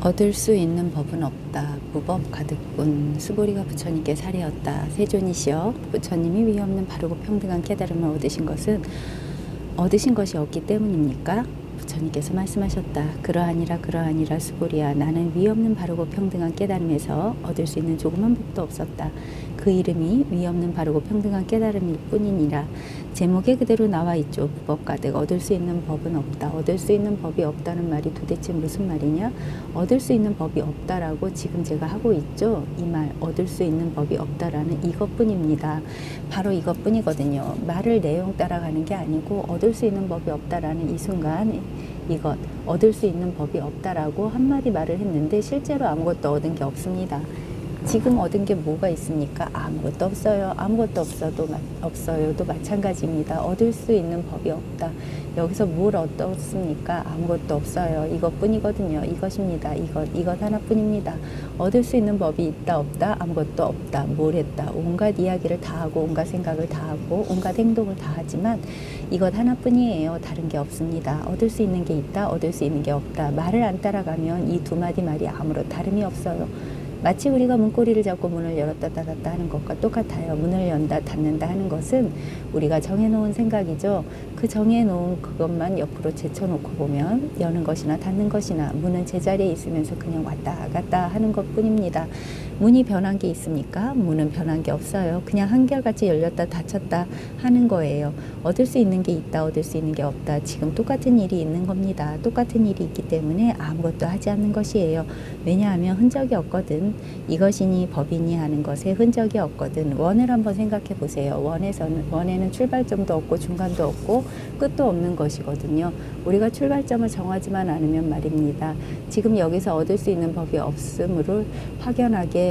얻을 수 있는 법은 없다. 무법 가득군. 수보리가 부처님께 사례였다. 세존이시여, 부처님이 위 없는 바르고 평등한 깨달음을 얻으신 것이 없기 때문입니까? 부처님께서 말씀하셨다. 그러하니라 수보리야. 나는 위 없는 바르고 평등한 깨달음에서 얻을 수 있는 조그만 법도 없었다. 그 이름이 위 없는 바르고 평등한 깨달음일 뿐이니라. 제목에 그대로 나와 있죠. 무법 가득. 얻을 수 있는 법은 없다. 얻을 수 있는 법이 없다는 말이 도대체 무슨 말이냐? 얻을 수 있는 법이 없다라고 지금 제가 하고 있죠. 이 말, 얻을 수 있는 법이 없다라는 이것뿐입니다. 바로 이것뿐이거든요. 말을 내용 따라가는 게 아니고 얻을 수 있는 법이 없다라는 이 순간 이것, 얻을 수 있는 법이 없다라고 한마디 말을 했는데 실제로 아무것도 얻은 게 없습니다. 지금 얻은 게 뭐가 있습니까? 아무것도 없어요. 아무것도 없어요도 마찬가지입니다. 얻을 수 있는 법이 없다. 여기서 뭘 얻었습니까? 아무것도 없어요. 이것뿐이거든요. 이것입니다. 이것 하나뿐입니다. 얻을 수 있는 법이 있다 없다? 아무것도 없다. 뭘 했다? 온갖 이야기를 다 하고 온갖 생각을 다 하고 온갖 행동을 다 하지만 이것 하나뿐이에요. 다른 게 없습니다. 얻을 수 있는 게 있다. 얻을 수 있는 게 없다. 말을 안 따라가면 이 두 마디 말이 아무런 다름이 없어요. 마치 우리가 문고리를 잡고 문을 열었다 닫았다 하는 것과 똑같아요. 문을 연다 닫는다 하는 것은 우리가 정해놓은 생각이죠. 그 정해놓은 그것만 옆으로 제쳐놓고 보면 여는 것이나 닫는 것이나 문은 제자리에 있으면서 그냥 왔다 갔다 하는 것뿐입니다. 문이 변한 게 있습니까? 문은 변한 게 없어요. 그냥 한결같이 열렸다 닫혔다 하는 거예요. 얻을 수 있는 게 있다, 얻을 수 있는 게 없다. 지금 똑같은 일이 있는 겁니다. 똑같은 일이 있기 때문에 아무것도 하지 않는 것이에요. 왜냐하면 흔적이 없거든. 이것이니 법이니 하는 것에 흔적이 없거든. 원을 한번 생각해 보세요. 원에는 출발점도 없고 중간도 없고 끝도 없는 것이거든요. 우리가 출발점을 정하지만 않으면 말입니다. 지금 여기서 얻을 수 있는 법이 없음을 확연하게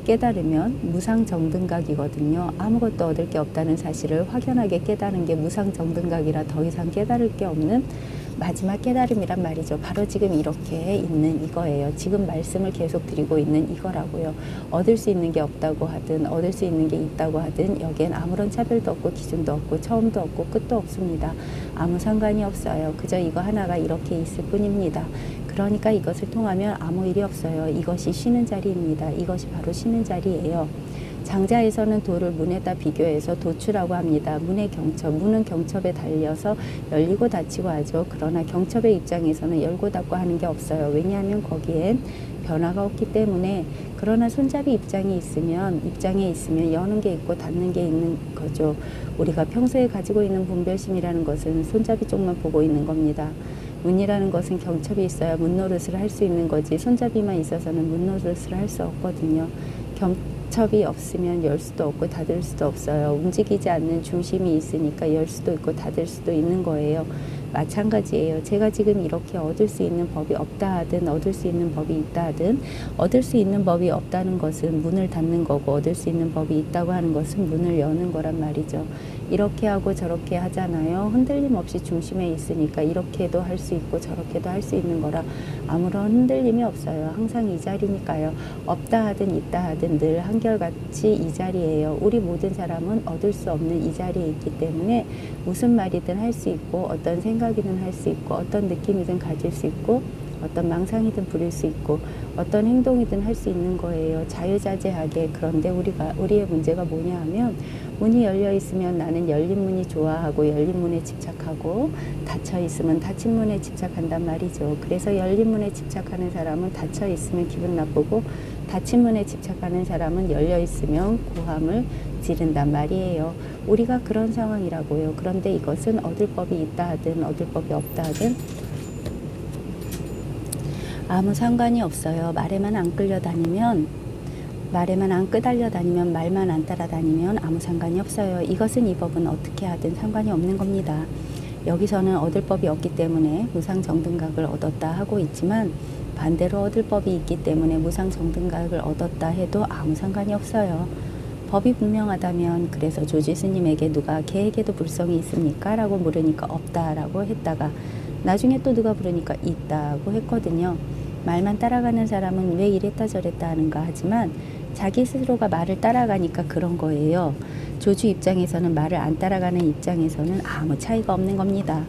깨달으면 무상정등각이거든요. 아무것도 얻을 게 없다는 사실을 확연하게 깨달은 게 무상정등각이라 더 이상 깨달을 게 없는 마지막 깨달음이란 말이죠. 바로 지금 이렇게 있는 이거예요. 지금 말씀을 계속 드리고 있는 이거라고요. 얻을 수 있는 게 없다고 하든 얻을 수 있는 게 있다고 하든 여기엔 아무런 차별도 없고 기준도 없고 처음도 없고 끝도 없습니다. 아무 상관이 없어요. 그저 이거 하나가 이렇게 있을 뿐입니다. 그러니까 이것을 통하면 아무 일이 없어요. 이것이 쉬는 자리입니다. 이것이 바로 쉬는 자리예요. 장자에서는 도를 문에다 비교해서 도추라고 합니다. 문은 경첩에 달려서 열리고 닫히고 하죠. 그러나 경첩의 입장에서는 열고 닫고 하는 게 없어요. 왜냐하면 거기엔 변화가 없기 때문에. 그러나 손잡이 입장에 있으면 여는 게 있고 닫는 게 있는 거죠. 우리가 평소에 가지고 있는 분별심이라는 것은 손잡이 쪽만 보고 있는 겁니다. 문이라는 것은 경첩이 있어야 문 노릇을 할 수 있는 거지 손잡이만 있어서는 문 노릇을 할 수 없거든요. 경첩이 없으면 열 수도 없고 닫을 수도 없어요. 움직이지 않는 중심이 있으니까 열 수도 있고 닫을 수도 있는 거예요. 마찬가지예요. 제가 지금 이렇게 얻을 수 있는 법이 없다 하든 얻을 수 있는 법이 있다 하든 얻을 수 있는 법이 없다는 것은 문을 닫는 거고 얻을 수 있는 법이 있다고 하는 것은 문을 여는 거란 말이죠. 이렇게 하고 저렇게 하잖아요. 흔들림 없이 중심에 있으니까 이렇게도 할 수 있고 저렇게도 할 수 있는 거라 아무런 흔들림이 없어요. 항상 이 자리니까요. 없다 하든 있다 하든 늘 한결같이 이 자리예요. 우리 모든 사람은 얻을 수 없는 이 자리에 있기 때문에 무슨 말이든 할 수 있고 어떤 생각이든 할 수 있고 어떤 느낌이든 가질 수 있고 어떤 망상이든 부릴 수 있고 어떤 행동이든 할 수 있는 거예요. 자유자재하게. 그런데 우리의 문제가 뭐냐 하면 문이 열려 있으면 나는 열린 문이 좋아하고 열린 문에 집착하고 닫혀 있으면 닫힌 문에 집착한단 말이죠. 그래서 열린 문에 집착하는 사람은 닫혀 있으면 기분 나쁘고 닫힌 문에 집착하는 사람은 열려 있으면 고함을 지른단 말이에요. 우리가 그런 상황이라고요. 그런데 이것은 얻을 법이 있다 하든 얻을 법이 없다 하든 아무 상관이 없어요. 말에만 안 끄달려 다니면 말만 안 따라다니면 아무 상관이 없어요. 이것은 이 법은 어떻게 하든 상관이 없는 겁니다. 여기서는 얻을 법이 없기 때문에 무상정등각을 얻었다 하고 있지만 반대로 얻을 법이 있기 때문에 무상정등각을 얻었다 해도 아무 상관이 없어요. 법이 분명하다면 그래서 조지 스님에게 누가 개에게도 불성이 있습니까? 라고 물으니까 없다라고 했다가 나중에 또 누가 부르니까 있다고 했거든요. 말만 따라가는 사람은 왜 이랬다 저랬다 하는가 하지만 자기 스스로가 말을 따라가니까 그런 거예요. 조주 입장에서는 말을 안 따라가는 입장에서는 아무 차이가 없는 겁니다.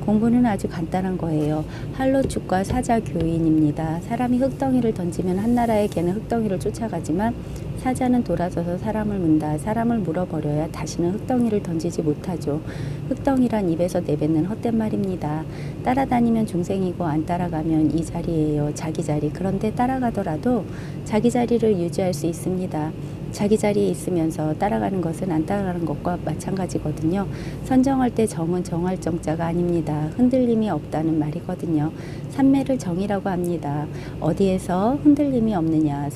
공부는 아주 간단한 거예요. 할로축과 사자교인입니다. 사람이 흙덩이를 던지면 한나라의 개는 흙덩이를 쫓아가지만 사자는 돌아서서 사람을 문다. 사람을 물어버려야 다시는 흙덩이를 던지지 못하죠. 흙덩이란 입에서 내뱉는 헛된 말입니다. 따라다니면 중생이고 안 따라가면 이 자리예요. 자기 자리. 그런데 따라가더라도 자기 자리를 유지할 수 있습니다. 자기 자리에 있으면서 따라가는 것은 안 따라가는 것과 마찬가지거든요. 선정할 때 정은 정할 정자가 아닙니다. 흔들림이 없다는 말이거든요. 삼매를 정이라고 합니다. 어디에서 흔들림이 없느냐.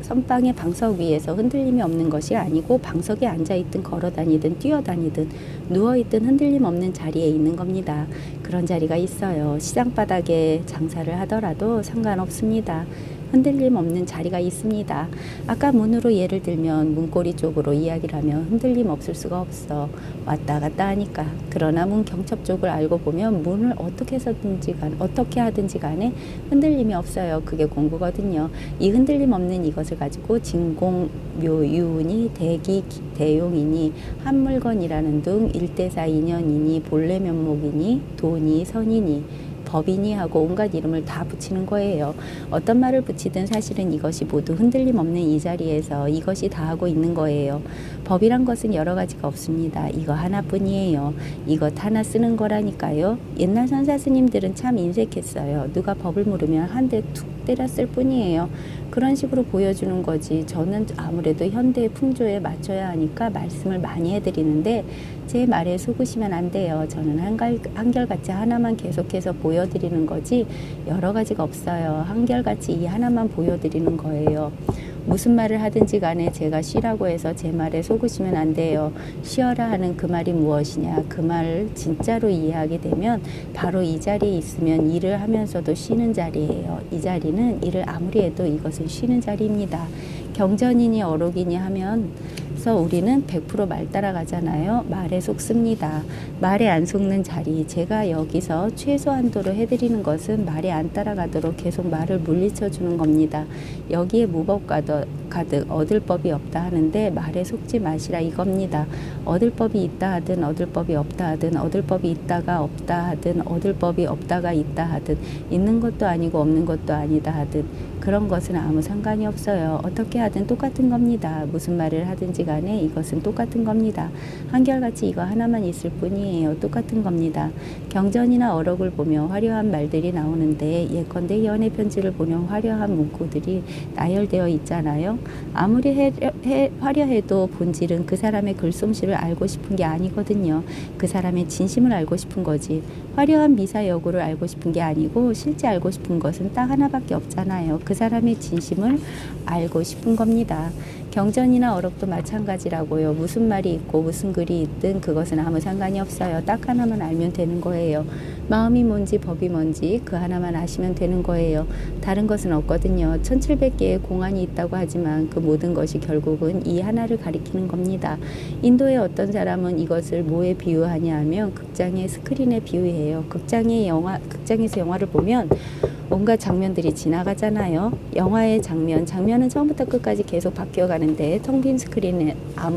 선방의 방석 위에서 흔들림이 없는 것이 아니고 방석에 앉아있든 걸어다니든 뛰어다니든 누워있든 흔들림 없는 자리에 있는 겁니다. 그런 자리가 있어요. 시장바닥에 장사를 하더라도 상관없습니다. 흔들림 없는 자리가 있습니다. 아까 문으로 예를 들면 문고리 쪽으로 이야기를 하면 흔들림 없을 수가 없어. 왔다 갔다 하니까. 그러나 문 경첩 쪽을 알고 보면 문을 어떻게 하든지 간에 흔들림이 없어요. 그게 공부거든요. 이 흔들림 없는 이것을 가지고 진공묘유운이 대기 대용이니 한물건이라는 등 일대사 인연이니 본래 면목이니 돈이 선이니 법이니 하고 온갖 이름을 다 붙이는 거예요. 어떤 말을 붙이든 사실은 이것이 모두 흔들림 없는 이 자리에서 이것이 다 하고 있는 거예요. 법이란 것은 여러 가지가 없습니다. 이거 하나뿐이에요. 이것 하나 쓰는 거라니까요. 옛날 선사 스님들은 참 인색했어요. 누가 법을 물으면 한 대 툭 때렸을 뿐이에요. 그런 식으로 보여주는 거지. 저는 아무래도 현대의 풍조에 맞춰야 하니까 말씀을 많이 해드리는데 제 말에 속으시면 안 돼요. 저는 한결같이 하나만 계속해서 보여드리는 거지 여러 가지가 없어요. 한결같이 이 하나만 보여드리는 거예요. 무슨 말을 하든지 간에 제가 쉬라고 해서 제 말에 속으시면 안 돼요. 쉬어라 하는 그 말이 무엇이냐. 그 말을 진짜로 이해하게 되면 바로 이 자리에 있으면 일을 하면서도 쉬는 자리예요. 이 자리는 일을 아무리 해도 이것은 쉬는 자리입니다. 경전이니 어록이니 하면서 우리는 100% 말 따라가잖아요. 말에 속습니다. 말에 안 속는 자리. 제가 여기서 최소한도로 해드리는 것은 말에 안 따라가도록 계속 말을 물리쳐 주는 겁니다. 여기에 무법 가득 얻을 법이 없다 하는데 말에 속지 마시라 이겁니다. 얻을 법이 있다 하든 얻을 법이 없다 하든 얻을 법이 있다가 없다 하든 얻을 법이 없다가 있다 하든 있는 것도 아니고 없는 것도 아니다 하든 그런 것은 아무 상관이 없어요. 어떻게 하든 똑같은 겁니다. 무슨 말을 하든지 간에 이것은 똑같은 겁니다. 한결같이 이거 하나만 있을 뿐이에요. 똑같은 겁니다. 경전이나 어록을 보면 화려한 말들이 나오는데 예컨대 연애 편지를 보면 화려한 문구들이 나열되어 있잖아요. 아무리 화려해도 본질은 그 사람의 글솜씨를 알고 싶은 게 아니거든요. 그 사람의 진심을 알고 싶은 거지. 화려한 미사여구를 알고 싶은 게 아니고 실제 알고 싶은 것은 딱 하나밖에 없잖아요. 그 사람의 진심을 알고 싶은 겁니다. 경전이나 어록도 마찬가지라고요. 무슨 말이 있고 무슨 글이 있든 그것은 아무 상관이 없어요. 딱 하나만 알면 되는 거예요. 마음이 뭔지 법이 뭔지 그 하나만 아시면 되는 거예요. 다른 것은 없거든요. 1700개의 공안이 있다고 하지만 그 모든 것이 결국은 이 하나를 가리키는 겁니다. 인도의 어떤 사람은 이것을 뭐에 비유하냐 하면 극장의 스크린에 비유해요. 극장에서 영화를 보면 온갖 장면들이 지나가잖아요. 영화의 장면은 처음부터 끝까지 계속 바뀌어가는데 텅 빈 스크린은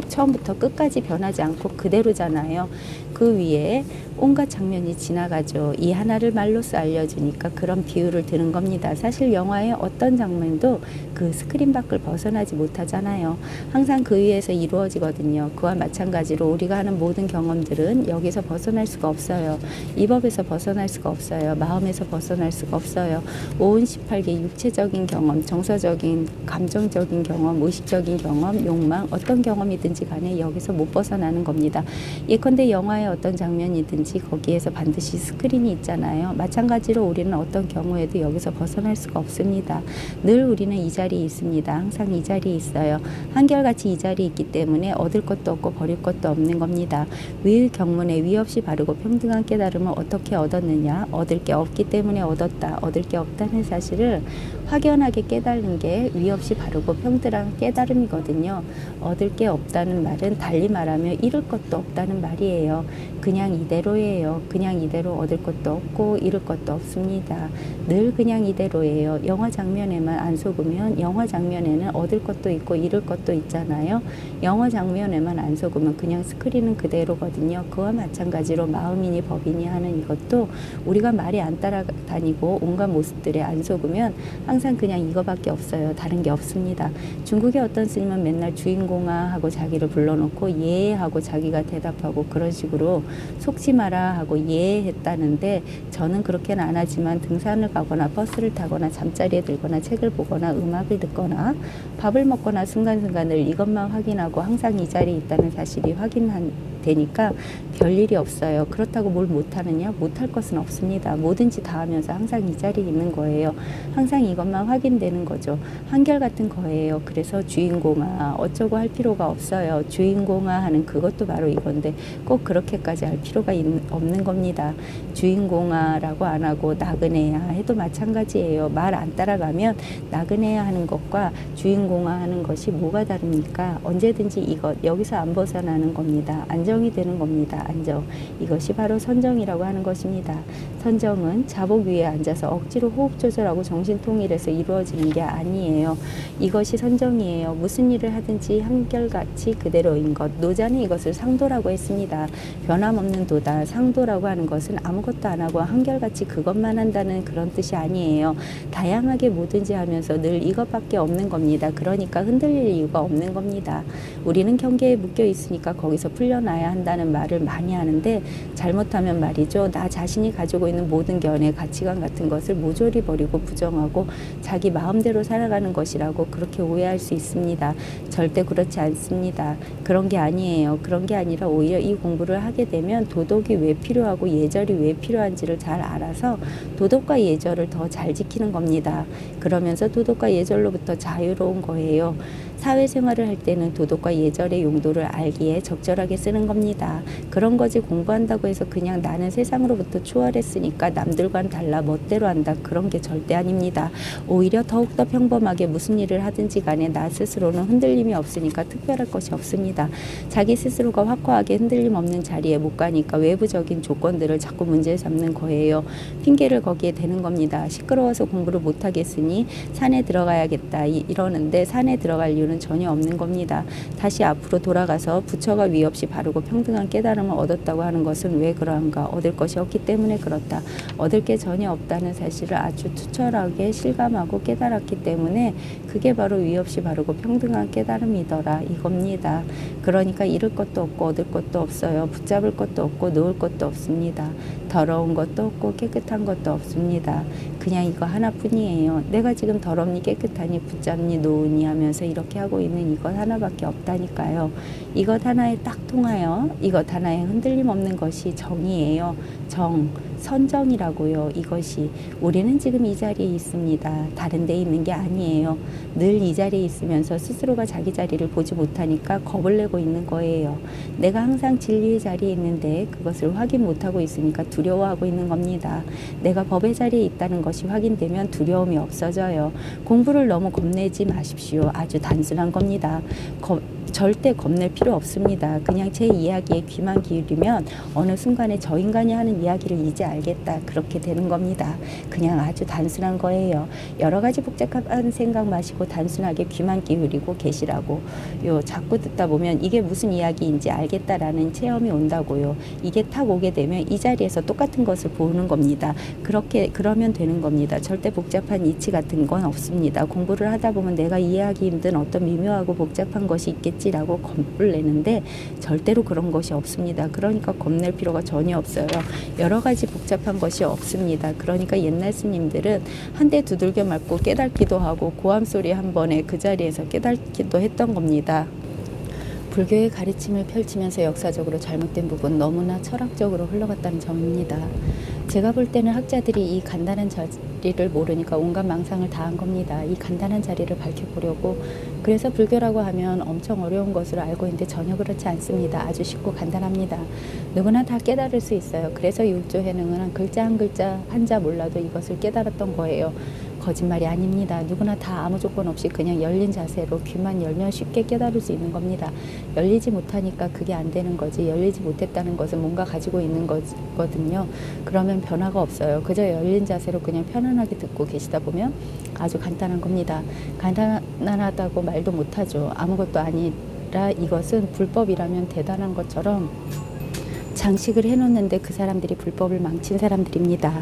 처음부터 끝까지 변하지 않고 그대로잖아요. 그 위에 온갖 장면이 지나가죠. 이 하나를 말로써 알려주니까 그런 비유를 드는 겁니다. 사실 영화의 어떤 장면도 그 스크린 밖을 벗어나지 못하잖아요. 항상 그 위에서 이루어지거든요. 그와 마찬가지로 우리가 하는 모든 경험들은 여기서 벗어날 수가 없어요. 이 법에서 벗어날 수가 없어요. 마음에서 벗어날 수가 없어요. 58개 육체적인 경험, 정서적인, 감정적인 경험, 의식적인 경험, 욕망, 어떤 경험이든지 간에 여기서 못 벗어나는 겁니다. 예컨대 영화의 어떤 장면이든지 거기에서 반드시 스크린이 있잖아요. 마찬가지로 우리는 어떤 경우에도 여기서 벗어날 수가 없습니다. 늘 우리는 이 자리에 있습니다. 항상 이 자리에 있어요. 한결같이 이 자리에 있기 때문에 얻을 것도 없고 버릴 것도 없는 겁니다. 위경문에 위 없이 바르고 평등한 깨달음을 어떻게 얻었느냐? 얻을 게 없기 때문에 얻었다. 얻을 게 없다는 사실을 확연하게 깨달는 게 위 없이 바르고 평등한 깨달음이거든요. 얻을 게 없다는 말은 달리 말하면 잃을 것도 없다는 말이에요. 그냥 이대로예요. 그냥 이대로 얻을 것도 없고 잃을 것도 없습니다. 늘 그냥 이대로예요. 영화 장면에만 안 속으면 영화 장면에는 얻을 것도 있고 잃을 것도 있잖아요. 영화 장면에만 안 속으면 그냥 스크린은 그대로거든요. 그와 마찬가지로 마음이니 법이니 하는 이것도 우리가 말이 안 따라다니고 온갖 모습들에 안 속으면 항상 그냥 이거밖에 없어요. 다른 게 없습니다. 중국의 어떤 스님은 맨날 주인공아 하고 자기를 불러놓고 예 하고 자기가 대답하고 그런 식으로 속지 마라 하고 예 했다는데, 저는 그렇게는 안 하지만 등산을 가거나 버스를 타거나 잠자리에 들거나 책을 보거나 음악을 듣거나 밥을 먹거나 순간순간을 이것만 확인하고 항상 이 자리에 있다는 사실이 되니까 별일이 없어요. 그렇다고 뭘 못하느냐? 못할 것은 없습니다. 뭐든지 다 하면서 항상 이 자리에 있는 거예요. 항상 이것만 확인되는 거죠. 한결같은 거예요. 그래서 주인공아 어쩌고 할 필요가 없어요. 주인공아 하는 그것도 바로 이건데 꼭 그렇게까지 할 필요가 없는 겁니다. 주인공아라고 안 하고 나그네야 해도 마찬가지예요. 말 안 따라가면 나그네야 하는 것과 주인공아 하는 것이 뭐가 다릅니까? 언제든지 이것 여기서 안 벗어나는 겁니다. 안정이 되는 겁니다. 안정. 이것이 바로 선정이라고 하는 것입니다. 선정은 자복 위에 앉아서 억지로 호흡 조절하고 정신 통일해서 이루어지는 게 아니에요. 이것이 선정이에요. 무슨 일을 하든지 한결같이 그대로인 것. 노자는 이것을 상도라고 했습니다. 변함없는 도다. 상도라고 하는 것은 아무것도 안 하고 한결같이 그것만 한다는 그런 뜻이 아니에요. 다양하게 뭐든지 하면서 늘 이것밖에 없는 겁니다. 그러니까 흔들릴 이유가 없는 겁니다. 우리는 경계에 묶여 있으니까 거기서 풀려나야 한다는 말을 많이 하는데, 잘못하면 말이죠. 나 자신이 가지고 있는 모든 견해, 가치관 같은 것을 모조리 버리고 부정하고 자기 마음대로 살아가는 것이라고 그렇게 오해할 수 있습니다. 절대 그렇지 않습니다. 그런 게 아니에요. 그런 게 아니라 오히려 이 공부를 하게 되면 도덕이 왜 필요하고 예절이 왜 필요한지를 잘 알아서 도덕과 예절을 더 잘 지키는 겁니다. 그러면서 도덕과 예절로부터 자유로운 거예요. 사회생활을 할 때는 도덕과 예절의 용도를 알기에 적절하게 쓰는 겁니다. 그런 거지 공부한다고 해서 그냥 나는 세상으로부터 추월했으니까 남들과는 달라 멋대로 한다, 그런 게 절대 아닙니다. 오히려 더욱더 평범하게 무슨 일을 하든지 간에 나 스스로는 흔들림이 없으니까 특별할 것이 없습니다. 자기 스스로가 확고하게 흔들림 없는 자리에 못 가니까 외부적인 조건들을 자꾸 문제 삼는 거예요. 핑계를 거기에 대는 겁니다. 시끄러워서 공부를 못 하겠으니 산에 들어가야겠다 이러는데 산에 들어갈 이유는 전혀 없는 겁니다. 다시 앞으로 돌아가서 부처가 위 없이 바르고 평등한 깨달음을 얻었다고 하는 것은 왜 그러한가? 얻을 것이 없기 때문에 그렇다. 얻을 게 전혀 없다는 사실을 아주 투철하게 실감하고 깨달았기 때문에 그게 바로 위 없이 바르고 평등한 깨달음이더라 이겁니다. 그러니까 잃을 것도 없고 얻을 것도 없어요. 붙잡을 것도 없고 놓을 것도 없습니다. 더러운 것도 없고 깨끗한 것도 없습니다. 그냥 이거 하나뿐이에요. 내가 지금 더럽니 깨끗하니 붙잡니 놓으니 하면서 이렇게 하고 있는 이것 하나밖에 없다니까요. 이것 하나에 딱 통하여 이것 하나에 흔들림 없는 것이 정이에요. 정, 선정이라고요. 이것이 우리는 지금 이 자리에 있습니다. 다른 데 있는 게 아니에요. 늘 이 자리에 있으면서 스스로가 자기 자리를 보지 못하니까 겁을 내고 있는 거예요. 내가 항상 진리의 자리에 있는데 그것을 확인 못하고 있으니까 두려워하고 있는 겁니다. 내가 법의 자리에 있다는 것이 확인되면 두려움이 없어져요. 공부를 너무 겁내지 마십시오. 아주 단순한 겁니다. 절대 겁낼 필요 없습니다. 그냥 제 이야기에 귀만 기울이면 어느 순간에 저 인간이 하는 이야기를 이제 알겠다, 그렇게 되는 겁니다. 그냥 아주 단순한 거예요. 여러 가지 복잡한 생각 마시고 단순하게 귀만 기울이고 계시라고. 자꾸 듣다 보면 이게 무슨 이야기인지 알겠다라는 체험이 온다고요. 이게 탁 오게 되면 이 자리에서 똑같은 것을 보는 겁니다. 그러면 되는 겁니다. 절대 복잡한 이치 같은 건 없습니다. 공부를 하다 보면 내가 이해하기 힘든 어떤 미묘하고 복잡한 것이 있겠지라고 겁을 내는데 절대로 그런 것이 없습니다. 그러니까 겁낼 필요가 전혀 없어요. 여러 가지 복잡한 것이 없습니다. 그러니까 옛날 스님들은 한 대 두들겨 맞고 깨닫기도 하고 고함 소리 한 번에 그 자리에서 깨닫기도 했던 겁니다. 불교의 가르침을 펼치면서 역사적으로 잘못된 부분, 너무나 철학적으로 흘러갔다는 점입니다. 제가 볼 때는 학자들이 이 간단한 자리를 모르니까 온갖 망상을 다 한 겁니다. 이 간단한 자리를 밝혀보려고. 그래서 불교라고 하면 엄청 어려운 것으로 알고 있는데 전혀 그렇지 않습니다. 아주 쉽고 간단합니다. 누구나 다 깨달을 수 있어요. 그래서 율조해능은 한 글자 한 글자 한자 몰라도 이것을 깨달았던 거예요. 거짓말이 아닙니다. 누구나 다 아무 조건 없이 그냥 열린 자세로 귀만 열면 쉽게 깨달을 수 있는 겁니다. 열리지 못하니까 그게 안 되는 거지. 열리지 못했다는 것은 뭔가 가지고 있는 거거든요. 그러면 변화가 없어요. 그저 열린 자세로 그냥 편안하게 듣고 계시다 보면 아주 간단한 겁니다. 간단하다고 말도 못하죠. 아무것도 아니라 이것은 불법이라면 대단한 것처럼 장식을 해놓는데 그 사람들이 불법을 망친 사람들입니다.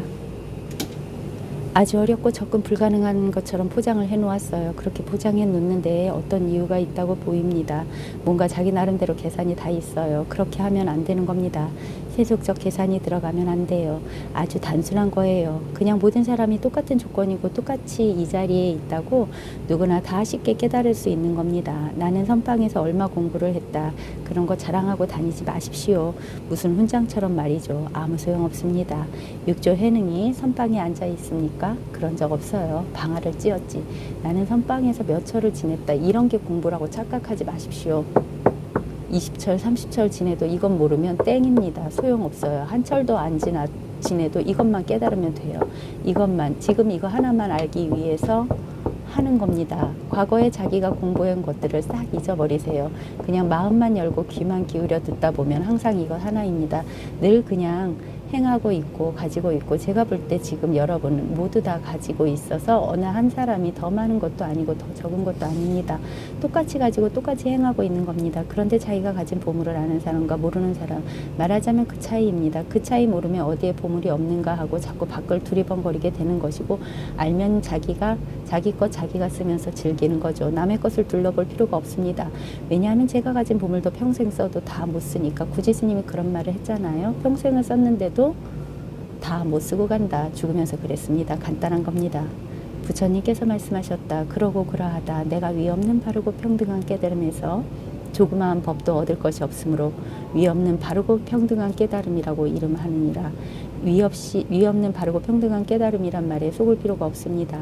아주 어렵고 접근 불가능한 것처럼 포장을 해놓았어요. 그렇게 포장해 놓는데 어떤 이유가 있다고 보입니다. 뭔가 자기 나름대로 계산이 다 있어요. 그렇게 하면 안 되는 겁니다. 세속적 계산이 들어가면 안 돼요. 아주 단순한 거예요. 그냥 모든 사람이 똑같은 조건이고 똑같이 이 자리에 있다고 누구나 다 쉽게 깨달을 수 있는 겁니다. 나는 선방에서 얼마 공부를 했다. 그런 거 자랑하고 다니지 마십시오. 무슨 훈장처럼 말이죠. 아무 소용없습니다. 육조 해능이 선방에 앉아 있습니까? 그런 적 없어요. 방아를 찧었지. 나는 선방에서 몇 철을 지냈다. 이런 게 공부라고 착각하지 마십시오. 20철, 30철 지내도 이건 모르면 땡입니다. 소용없어요. 한 철도 안 지내도 이것만 깨달으면 돼요. 이것만, 지금 이거 하나만 알기 위해서 하는 겁니다. 과거에 자기가 공부한 것들을 싹 잊어버리세요. 그냥 마음만 열고 귀만 기울여 듣다 보면 항상 이것 하나입니다. 늘 그냥 행하고 있고 가지고 있고 제가 볼 때 지금 여러분은 모두 다 가지고 있어서 어느 한 사람이 더 많은 것도 아니고 더 적은 것도 아닙니다. 똑같이 가지고 똑같이 행하고 있는 겁니다. 그런데 자기가 가진 보물을 아는 사람과 모르는 사람, 말하자면 그 차이입니다. 그 차이 모르면 어디에 보물이 없는가 하고 자꾸 밖을 두리번거리게 되는 것이고, 알면 자기가 자기 것 자기가 쓰면서 즐기는 거죠. 남의 것을 둘러볼 필요가 없습니다. 왜냐하면 제가 가진 보물도 평생 써도 다 못 쓰니까. 구지 스님이 그런 말을 했잖아요. 평생을 썼는데도 다 못 쓰고 간다. 죽으면서 그랬습니다. 간단한 겁니다. 부처님께서 말씀하셨다. 그러고 그러하다. 내가 위 없는 바르고 평등한 깨달음에서 조그마한 법도 얻을 것이 없으므로 위 없는 바르고 평등한 깨달음이라고 이름하느니라. 위 없는 바르고 평등한 깨달음이란 말에 속을 필요가 없습니다.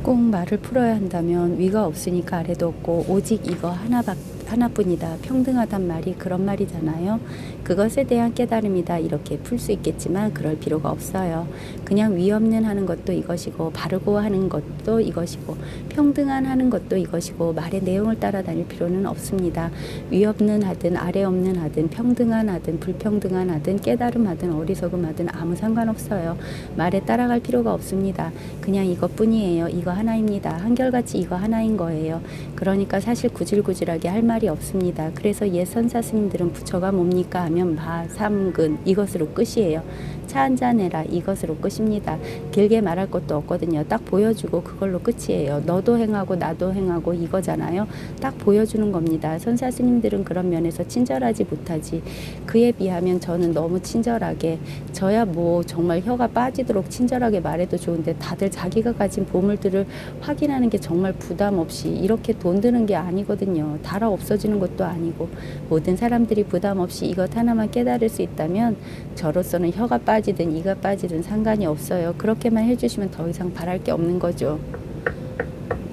꼭 말을 풀어야 한다면 위가 없으니까 아래도 없고 오직 이거 하나뿐이다. 평등하단 말이 그런 말이잖아요. 그것에 대한 깨달음이다. 이렇게 풀 수 있겠지만 그럴 필요가 없어요. 그냥 위 없는 하는 것도 이것이고 바르고 하는 것도 이것이고 평등한 하는 것도 이것이고 말의 내용을 따라다닐 필요는 없습니다. 위 없는 하든 아래 없는 하든 평등한 하든 불평등한 하든 깨달음 하든 어리석음 하든 아무 상관없어요. 말에 따라갈 필요가 없습니다. 그냥 이것뿐이에요. 이거 하나입니다. 한결같이 이거 하나인 거예요. 그러니까 사실 구질구질하게 할 말이 없습니다. 그래서 옛 선사 스님들은 부처가 뭡니까 하면 마, 삼근 이것으로 끝이에요. 차 한잔 해라 이것으로 끝입니다. 길게 말할 것도 없거든요. 딱 보여주고 그걸로 끝이에요. 너도 행하고 나도 행하고 이거잖아요. 딱 보여주는 겁니다. 선사 스님들은 그런 면에서 친절하지 못하지. 그에 비하면 저는 너무 친절하게, 저야 뭐 정말 혀가 빠지도록 친절하게 말해도 좋은데 다들 자기가 가진 보물들을 확인하는 게 정말 부담 없이 이렇게 돈 드는 게 아니거든요. 달아 없어지는 것도 아니고 모든 사람들이 부담 없이 이것 하나만 깨달을 수 있다면 저로서는 혀가 빠지든 이가 빠지든 상관이 없어요. 그렇게만 해주시면 더 이상 바랄 게 없는 거죠.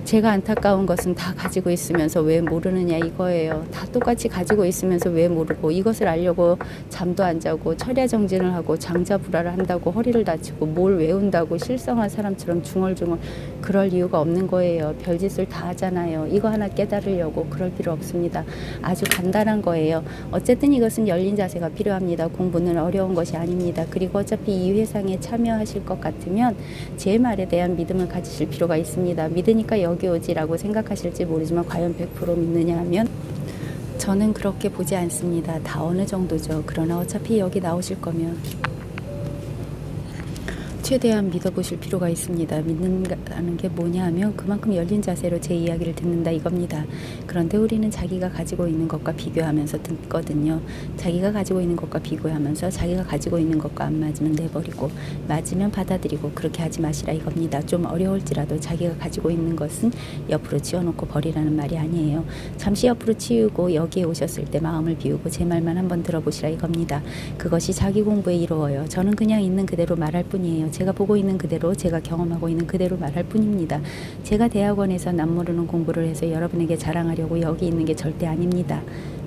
제가 안타까운 것은 다 가지고 있으면서 왜 모르느냐 이거예요. 다 똑같이 가지고 있으면서 왜 모르고, 이것을 알려고 잠도 안 자고 철야정진을 하고 장자불화를 한다고 허리를 다치고 뭘 외운다고 실성한 사람처럼 중얼중얼 그럴 이유가 없는 거예요. 별짓을 다 하잖아요. 이거 하나 깨달으려고 그럴 필요 없습니다. 아주 간단한 거예요. 어쨌든 이것은 열린 자세가 필요합니다. 공부는 어려운 것이 아닙니다. 그리고 어차피 이 회상에 참여하실 것 같으면 제 말에 대한 믿음을 가지실 필요가 있습니다. 믿으니까 여기 오지라고 생각하실지 모르지만 과연 100% 믿느냐 하면 저는 그렇게 보지 않습니다. 다 어느 정도죠. 그러나 어차피 여기 나오실 거면 최대한 믿어보실 필요가 있습니다. 믿는다는 게 뭐냐 하면 그만큼 열린 자세로 제 이야기를 듣는다 이겁니다. 그런데 우리는 자기가 가지고 있는 것과 비교하면서 듣거든요. 자기가 가지고 있는 것과 비교하면서 자기가 가지고 있는 것과 안 맞으면 내버리고 맞으면 받아들이고 그렇게 하지 마시라 이겁니다. 좀 어려울지라도 자기가 가지고 있는 것은 옆으로 치워놓고 버리라는 말이 아니에요. 잠시 옆으로 치우고 여기에 오셨을 때 마음을 비우고 제 말만 한번 들어보시라 이겁니다. 그것이 자기 공부에 이루어요. 저는 그냥 있는 그대로 말할 뿐이에요. 제가 보고 있는 그대로, 제가 경험하고 있는 그대로 말할 뿐입니다. 제가 대학원에서 남모르는 공부를 해서 여러분에게 자랑하려고 여기 있는 게 절대 아닙니다.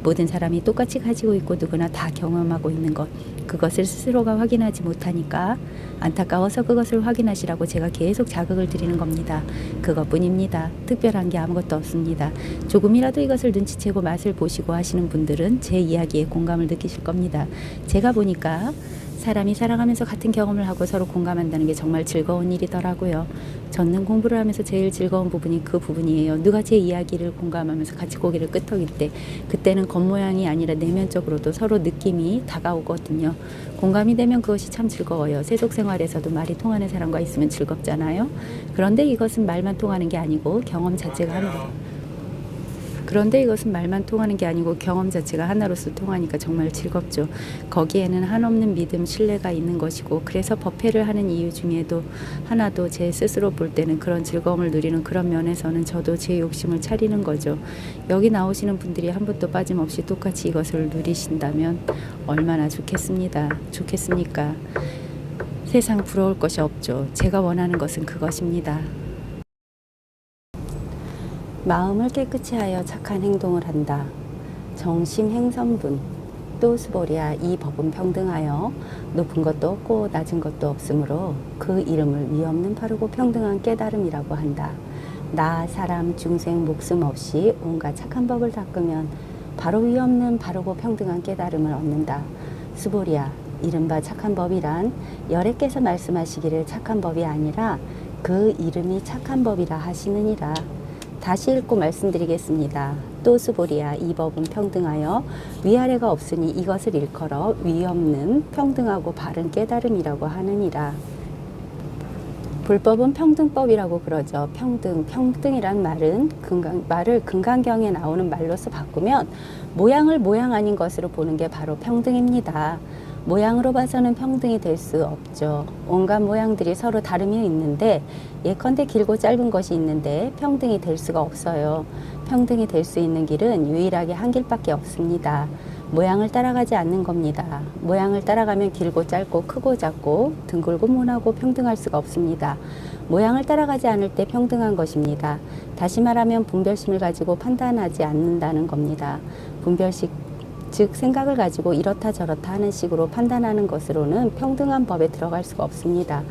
모든 사람이 똑같이 가지고 있고 누구나 다 경험하고 있는 것, 그것을 스스로가 확인하지 못하니까 안타까워서 그것을 확인하시라고 제가 계속 자극을 드리는 겁니다. 그것뿐입니다. 특별한 게 아무것도 없습니다. 조금이라도 이것을 눈치채고 맛을 보시고 하시는 분들은 제 이야기에 공감을 느끼실 겁니다. 제가 보니까 사람이 살아가면서 같은 경험을 하고 서로 공감한다는 게 정말 즐거운 일이더라고요. 저는 공부를 하면서 제일 즐거운 부분이 그 부분이에요. 누가 제 이야기를 공감하면서 같이 고개를 끄덕일 때, 그때는 겉모양이 아니라 내면적으로도 서로 느낌이 다가오거든요. 공감이 되면 그것이 참 즐거워요. 세속 생활에서도 말이 통하는 사람과 있으면 즐겁잖아요. 그런데 이것은 말만 통하는 게 아니고 경험 자체가 경험 자체가 하나로서 통하니까 정말 즐겁죠. 거기에는 한없는 믿음, 신뢰가 있는 것이고, 그래서 법회를 하는 이유 중에도 하나도 제 스스로 볼 때는 그런 즐거움을 누리는 그런 면에서는 저도 제 욕심을 차리는 거죠. 여기 나오시는 분들이 한 분도 빠짐없이 똑같이 이것을 누리신다면 얼마나 좋겠습니까? 세상 부러울 것이 없죠. 제가 원하는 것은 그것입니다. 마음을 깨끗이 하여 착한 행동을 한다. 정심행선분 또스보리아. 이 법은 평등하여 높은 것도 없고 낮은 것도 없으므로 그 이름을 위없는 바르고 평등한 깨달음이라고 한다. 나, 사람, 중생, 목숨 없이 온갖 착한 법을 닦으면 바로 위없는 바르고 평등한 깨달음을 얻는다. 스보리아. 이른바 착한 법이란 열애께서 말씀하시기를 착한 법이 아니라 그 이름이 착한 법이라 하시느니라. 다시 읽고 말씀드리겠습니다. 또스보리아. 이 법은 평등하여 위아래가 없으니 이것을 일컬어 위없는 평등하고 바른 깨달음이라고 하느니라. 불법은 평등법이라고 그러죠. 평등이란 말을 금강경에 나오는 말로서 바꾸면 모양을 모양 아닌 것으로 보는 게 바로 평등입니다. 모양으로 봐서는 평등이 될 수 없죠. 온갖 모양들이 서로 다름이 있는데, 예컨대 길고 짧은 것이 있는데 평등이 될 수가 없어요. 평등이 될 수 있는 길은 유일하게 한 길밖에 없습니다. 모양을 따라가지 않는 겁니다. 모양을 따라가면 길고 짧고 크고 작고 둥글고 모나고 평등할 수가 없습니다. 모양을 따라가지 않을 때 평등한 것입니다. 다시 말하면 분별심을 가지고 판단하지 않는다는 겁니다. 즉 생각을 가지고 이렇다 저렇다 하는 식으로 판단하는 것으로는 평등한 법에 들어갈 수가 없습니다.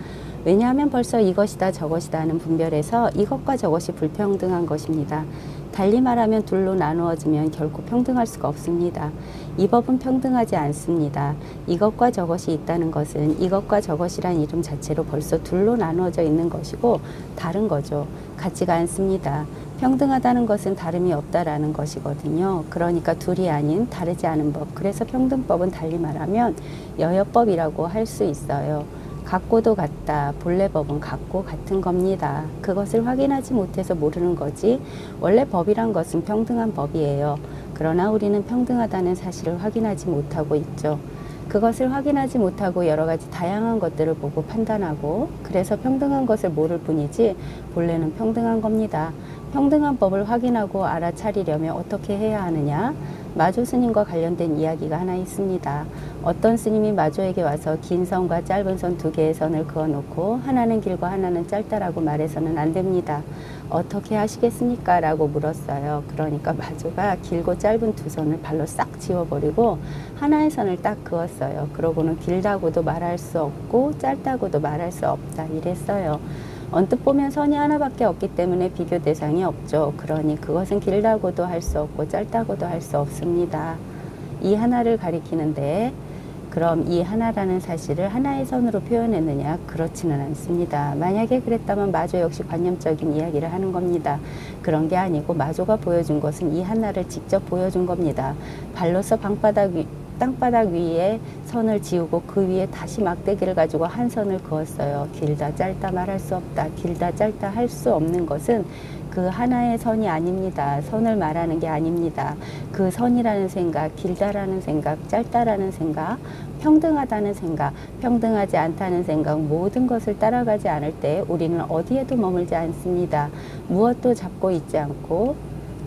왜냐하면 벌써 이것이다 저것이다 하는 분별에서 이것과 저것이 불평등한 것입니다. 달리 말하면 둘로 나누어지면 결코 평등할 수가 없습니다. 이 법은 평등하지 않습니다. 이것과 저것이 있다는 것은 이것과 저것이란 이름 자체로 벌써 둘로 나누어져 있는 것이고 다른 거죠. 같지가 않습니다. 평등하다는 것은 다름이 없다라는 것이거든요. 그러니까 둘이 아닌 다르지 않은 법. 그래서 평등법은 달리 말하면 여여법이라고 할 수 있어요. 같고도 같다. 본래 법은 같고 같은 겁니다. 그것을 확인하지 못해서 모르는 거지. 원래 법이란 것은 평등한 법이에요. 그러나 우리는 평등하다는 사실을 확인하지 못하고 있죠. 그것을 확인하지 못하고 여러 가지 다양한 것들을 보고 판단하고, 그래서 평등한 것을 모를 뿐이지 본래는 평등한 겁니다. 평등한 법을 확인하고 알아차리려면 어떻게 해야 하느냐? 마조 스님과 관련된 이야기가 하나 있습니다. 어떤 스님이 마조에게 와서 긴 선과 짧은 선 두 개의 선을 그어놓고 하나는 길고 하나는 짧다라고 말해서는 안 됩니다. 어떻게 하시겠습니까? 라고 물었어요. 그러니까 마조가 길고 짧은 두 선을 발로 싹 지워버리고 하나의 선을 딱 그었어요. 그러고는 길다고도 말할 수 없고 짧다고도 말할 수 없다 이랬어요. 언뜻 보면 선이 하나밖에 없기 때문에 비교 대상이 없죠. 그러니 그것은 길다고도 할 수 없고 짧다고도 할 수 없습니다. 이 하나를 가리키는데, 그럼 이 하나라는 사실을 하나의 선으로 표현했느냐? 그렇지는 않습니다. 만약에 그랬다면 마조 역시 관념적인 이야기를 하는 겁니다. 그런 게 아니고 마조가 보여준 것은 이 하나를 직접 보여준 겁니다. 발로서 땅바닥 위에 선을 지우고 그 위에 다시 막대기를 가지고 한 선을 그었어요. 길다 짧다 말할 수 없다. 길다 짧다 할 수 없는 것은 그 하나의 선이 아닙니다. 선을 말하는 게 아닙니다. 그 선이라는 생각, 길다라는 생각, 짧다라는 생각, 평등하다는 생각, 평등하지 않다는 생각, 모든 것을 따라가지 않을 때 우리는 어디에도 머물지 않습니다. 무엇도 잡고 있지 않고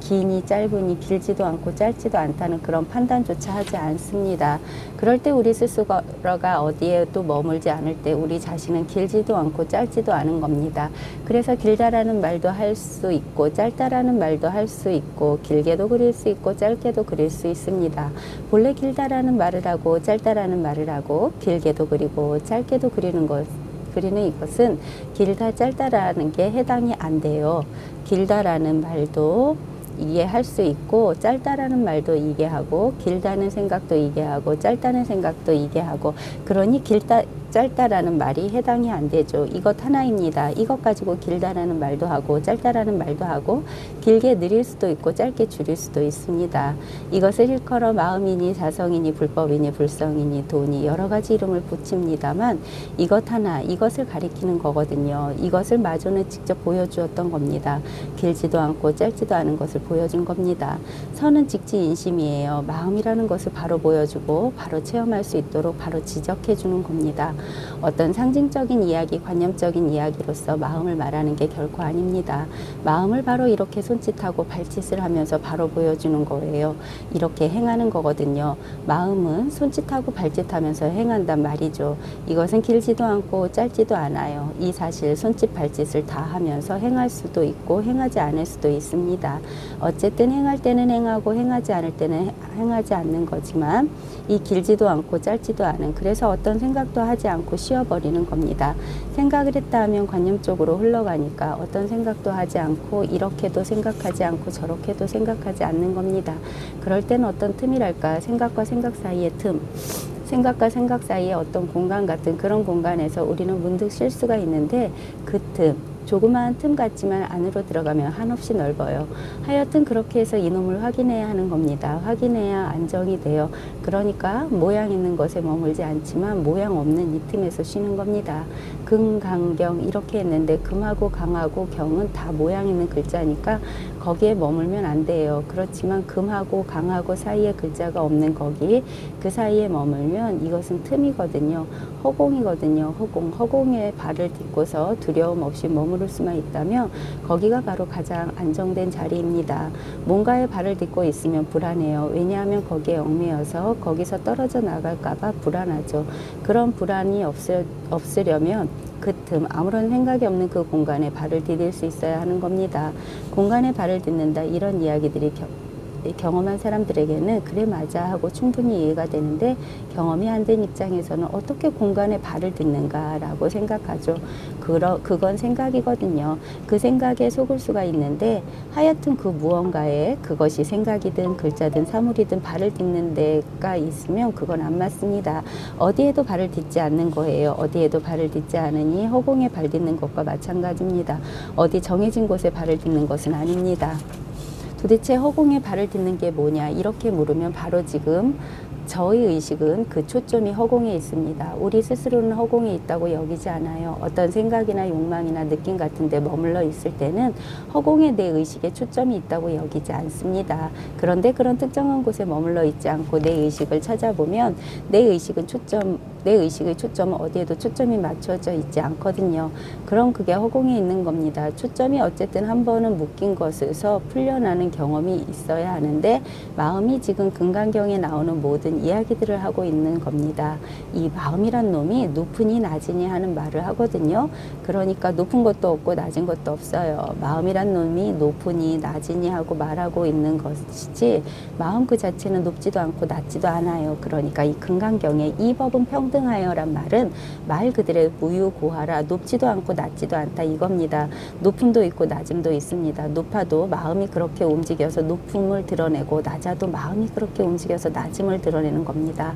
기니 짧으니 길지도 않고 짧지도 않다는 그런 판단조차 하지 않습니다. 그럴 때 우리 스스로가 어디에 또 머물지 않을 때 우리 자신은 길지도 않고 짧지도 않은 겁니다. 그래서 길다라는 말도 할 수 있고 짧다라는 말도 할 수 있고 길게도 그릴 수 있고 짧게도 그릴 수 있습니다. 본래 길다라는 말을 하고 짧다라는 말을 하고 길게도 그리고 짧게도 그리는 이것은 길다 짧다라는 게 해당이 안 돼요. 길다라는 말도 이해할 수 있고 짧다라는 말도 이해하고 길다는 생각도 이해하고 짧다는 생각도 이해하고 그러니 길다 짧다라는 말이 해당이 안 되죠. 이것 하나입니다. 이것 가지고 길다라는 말도 하고 짧다라는 말도 하고 길게 느릴 수도 있고 짧게 줄일 수도 있습니다. 이것을 일컬어 마음이니 사성이니 불법이니 불성이니 도니 여러 가지 이름을 붙입니다만 이것 하나 이것을 가리키는 거거든요. 이것을 마저는 직접 보여주었던 겁니다. 길지도 않고 짧지도 않은 것을 보여준 겁니다. 선은 직지인심이에요. 마음이라는 것을 바로 보여주고 바로 체험할 수 있도록 바로 지적해 주는 겁니다. 어떤 상징적인 이야기, 관념적인 이야기로서 마음을 말하는 게 결코 아닙니다. 마음을 바로 이렇게 손짓하고 발짓을 하면서 바로 보여주는 거예요. 이렇게 행하는 거거든요. 마음은 손짓하고 발짓하면서 행한단 말이죠. 이것은 길지도 않고 짧지도 않아요. 이 사실 손짓 발짓을 다 하면서 행할 수도 있고 행하지 않을 수도 있습니다. 어쨌든 행할 때는 행하고 행하지 않을 때는 행하지 않는 거지만 이 길지도 않고 짧지도 않은 그래서 어떤 생각도 하지 않고 쉬어버리는 겁니다. 생각을 했다 하면 관념적으로 흘러가니까 어떤 생각도 하지 않고 이렇게도 생각하지 않고 저렇게도 생각하지 않는 겁니다. 그럴 때는 어떤 틈이랄까 생각과 생각 사이의 틈 생각과 생각 사이에 어떤 공간 같은 그런 공간에서 우리는 문득 쉴 수가 있는데 그 틈 조그마한 틈 같지만 안으로 들어가면 한없이 넓어요. 하여튼 그렇게 해서 이놈을 확인해야 하는 겁니다. 확인해야 안정이 돼요. 그러니까 모양 있는 것에 머물지 않지만 모양 없는 이 틈에서 쉬는 겁니다. 금, 강, 경 이렇게 했는데 금하고 강하고 경은 다 모양 있는 글자니까 거기에 머물면 안 돼요. 그렇지만 금하고 강하고 사이에 글자가 없는 거기 그 사이에 머물면 이것은 틈이거든요. 허공이거든요. 허공에 발을 딛고서 두려움 없이 머무를 수만 있다면 거기가 바로 가장 안정된 자리입니다. 뭔가에 발을 딛고 있으면 불안해요. 왜냐하면 거기에 얽매여서 거기서 떨어져 나갈까봐 불안하죠. 그런 불안이 없으려면 그 틈, 아무런 생각이 없는 그 공간에 발을 디딜 수 있어야 하는 겁니다. 공간에 발을 딛는다 이런 이야기들이 경험한 사람들에게는 그래 맞아 하고 충분히 이해가 되는데 경험이 안 된 입장에서는 어떻게 공간에 발을 딛는가 라고 생각하죠. 그건 생각이거든요. 그 생각에 속을 수가 있는데 하여튼 그 무언가에 그것이 생각이든 글자든 사물이든 발을 딛는 데가 있으면 그건 안 맞습니다. 어디에도 발을 딛지 않는 거예요. 어디에도 발을 딛지 않으니 허공에 발 딛는 것과 마찬가지입니다. 어디 정해진 곳에 발을 딛는 것은 아닙니다. 도대체 허공에 발을 딛는 게 뭐냐 이렇게 물으면 바로 지금 저의 의식은 그 초점이 허공에 있습니다. 우리 스스로는 허공에 있다고 여기지 않아요. 어떤 생각이나 욕망이나 느낌 같은 데 머물러 있을 때는 허공에 내 의식에 초점이 있다고 여기지 않습니다. 그런데 그런 특정한 곳에 머물러 있지 않고 내 의식을 찾아보면 내 의식의 초점은 어디에도 초점이 맞춰져 있지 않거든요. 그럼 그게 허공에 있는 겁니다. 초점이 어쨌든 한 번은 묶인 것에서 풀려나는 경험이 있어야 하는데 마음이 지금 금강경에 나오는 모든 이야기들을 하고 있는 겁니다. 이 마음이란 놈이 높으니 낮으니 하는 말을 하거든요. 그러니까 높은 것도 없고 낮은 것도 없어요. 마음이란 놈이 높으니 낮으니 하고 말하고 있는 것이지 마음 그 자체는 높지도 않고 낮지도 않아요. 그러니까 이 금강경에 이 법은 평등하여란 말은 말 그대로 무유고하라 높지도 않고 낮지도 않다 이겁니다. 높음도 있고 낮음도 있습니다. 높아도 마음이 그렇게 움직여서 높음을 드러내고 낮아도 마음이 그렇게 움직여서 낮음을 드러내는 겁니다.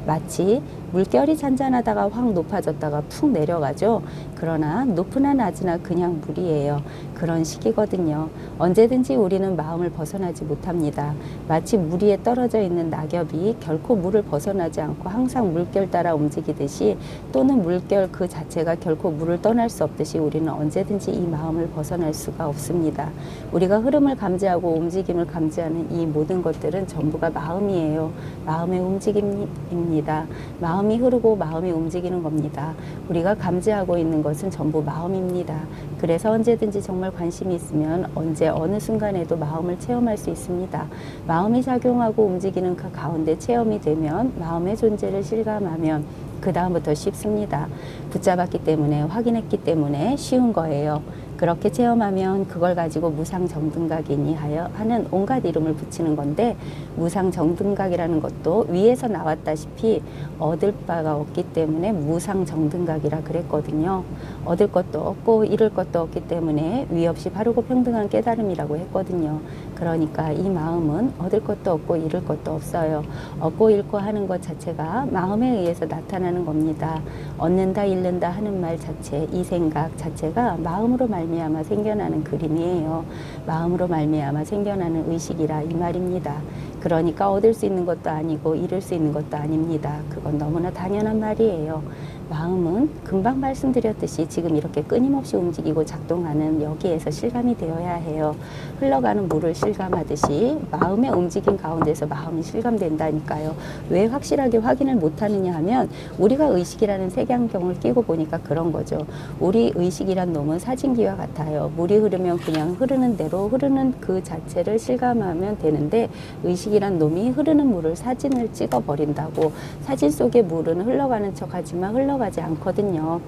마치 물결이 잔잔하다가 확 높아졌다가 푹 내려가죠. 그러나 높으나 낮으나 그냥 물이에요. 그런 식이거든요. 언제든지 우리는 마음을 벗어나지 못합니다. 마치 물 위에 떨어져 있는 낙엽이 결코 물을 벗어나지 않고 항상 물결 따라 움직이듯이 또는 물결 그 자체가 결코 물을 떠날 수 없듯이 우리는 언제든지 이 마음을 벗어날 수가 없습니다. 우리가 흐름을 감지하고 움직임을 감지하는 이 모든 것들은 전부가 마음이에요. 마음의 움직임입니다. 마음 마음이 흐르고 마음이 움직이는 겁니다. 우리가 감지하고 있는 것은 전부 마음입니다. 그래서 언제든지 정말 관심이 있으면 언제 어느 순간에도 마음을 체험할 수 있습니다. 마음이 작용하고 움직이는 그 가운데 체험이 되면 마음의 존재를 실감하면 그 다음부터 쉽습니다. 붙잡았기 때문에, 확인했기 때문에 쉬운 거예요. 그렇게 체험하면 그걸 가지고 무상정등각이니 하는 온갖 이름을 붙이는 건데, 무상정등각이라는 것도 위에서 나왔다시피 얻을 바가 없기 때문에 무상정등각이라 그랬거든요. 얻을 것도 없고 잃을 것도 없기 때문에 위 없이 바르고 평등한 깨달음이라고 했거든요. 그러니까 이 마음은 얻을 것도 없고 잃을 것도 없어요. 얻고 잃고 하는 것 자체가 마음에 의해서 나타나는 겁니다. 얻는다 잃는다 하는 말 자체, 이 생각 자체가 마음으로 말미암아 생겨나는 그림이에요. 마음으로 말미암아 생겨나는 의식이라 이 말입니다. 그러니까 얻을 수 있는 것도 아니고 잃을 수 있는 것도 아닙니다. 그건 너무나 당연한 말이에요. 마음은 금방 말씀드렸듯이 지금 이렇게 끊임없이 움직이고 작동하는 여기에서 실감이 되어야 해요. 흘러가는 물을 실감하듯이 마음의 움직임 가운데서 마음이 실감된다니까요. 왜 확실하게 확인을 못하느냐 하면 우리가 의식이라는 색안경을 끼고 보니까 그런 거죠. 우리 의식이란 놈은 사진기와 같아요. 물이 흐르면 그냥 흐르는 대로 흐르는 그 자체를 실감하면 되는데, 의식이란 놈이 흐르는 물을 사진을 찍어버린다고. 사진 속의 물은 흘러가는 척하지만 흘러가지 않거든요.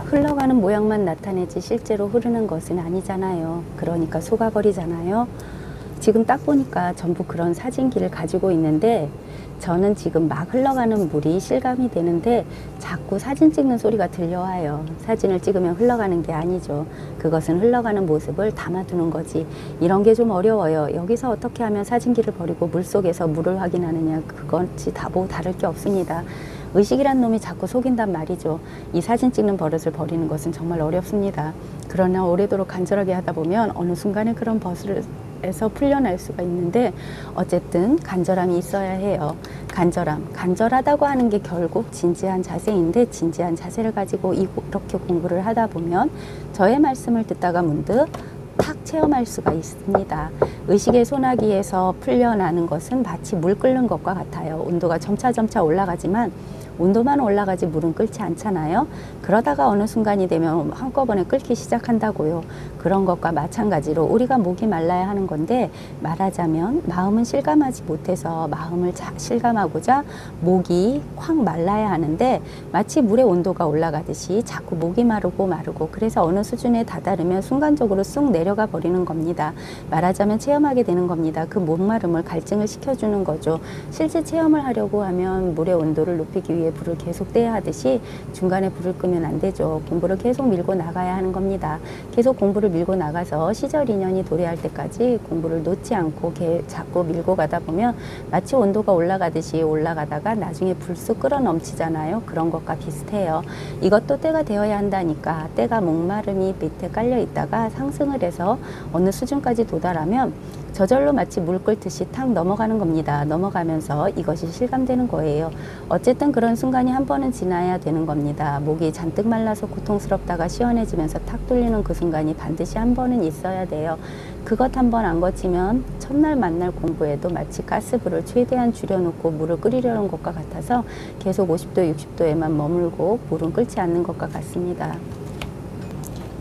흘러가는 모양만 나타내지 실제로 흐르는 것은 아니잖아요. 그러니까 속아버리잖아요. 지금 딱 보니까 전부 그런 사진기를 가지고 있는데, 저는 지금 막 흘러가는 물이 실감이 되는데 자꾸 사진 찍는 소리가 들려와요. 사진을 찍으면 흘러가는 게 아니죠. 그것은 흘러가는 모습을 담아두는 거지. 이런 게 좀 어려워요. 여기서 어떻게 하면 사진기를 버리고 물속에서 물을 확인하느냐, 그것이 뭐 다를 게 없습니다. 의식이란 놈이 자꾸 속인단 말이죠. 이 사진 찍는 버릇을 버리는 것은 정말 어렵습니다. 그러나 오래도록 간절하게 하다 보면 어느 순간에 그런 버릇에서 풀려날 수가 있는데, 어쨌든 간절함이 있어야 해요. 간절하다고 하는 게 결국 진지한 자세인데, 진지한 자세를 가지고 이렇게 공부를 하다 보면 저의 말씀을 듣다가 문득 탁 체험할 수가 있습니다. 의식의 소나기에서 풀려나는 것은 마치 물 끓는 것과 같아요. 온도가 점차 올라가지만 온도만 올라가지 물은 끓지 않잖아요. 그러다가 어느 순간이 되면 한꺼번에 끓기 시작한다고요. 그런 것과 마찬가지로 우리가 목이 말라야 하는 건데, 말하자면 마음은 실감하지 못해서 마음을 실감하고자 목이 확 말라야 하는데, 마치 물의 온도가 올라가듯이 자꾸 목이 마르고 그래서 어느 수준에 다다르면 순간적으로 쑥 내려가 버리는 겁니다. 말하자면 체험하게 되는 겁니다. 그 목마름을 갈증을 시켜주는 거죠. 실제 체험을 하려고 하면 물의 온도를 높이기 위해 불을 계속 떼야 하듯이 중간에 불을 끄면 안 되죠. 공부를 계속 밀고 나가야 하는 겁니다. 계속 공부를 밀고 나가서 시절 인연이 도래할 때까지 공부를 놓지 않고 자꾸 밀고 가다 보면 마치 온도가 올라가듯이 올라가다가 나중에 불쑥 끓어 넘치잖아요. 그런 것과 비슷해요. 이것도 때가 되어야 한다니까. 때가 목마름이 밑에 깔려 있다가 상승을 해서 어느 수준까지 도달하면 저절로 마치 물 끓듯이 탁 넘어가는 겁니다. 넘어가면서 이것이 실감되는 거예요. 어쨌든 그런 순간이 한 번은 지나야 되는 겁니다. 목이 잔뜩 말라서 고통스럽다가 시원해지면서 탁 뚫리는 그 순간이 반드시 한 번은 있어야 돼요. 그것 한 번 안 거치면 첫날 만날 공부에도 마치 가스불을 최대한 줄여놓고 물을 끓이려는 것과 같아서 계속 50도, 60도에만 머물고 물은 끓지 않는 것과 같습니다.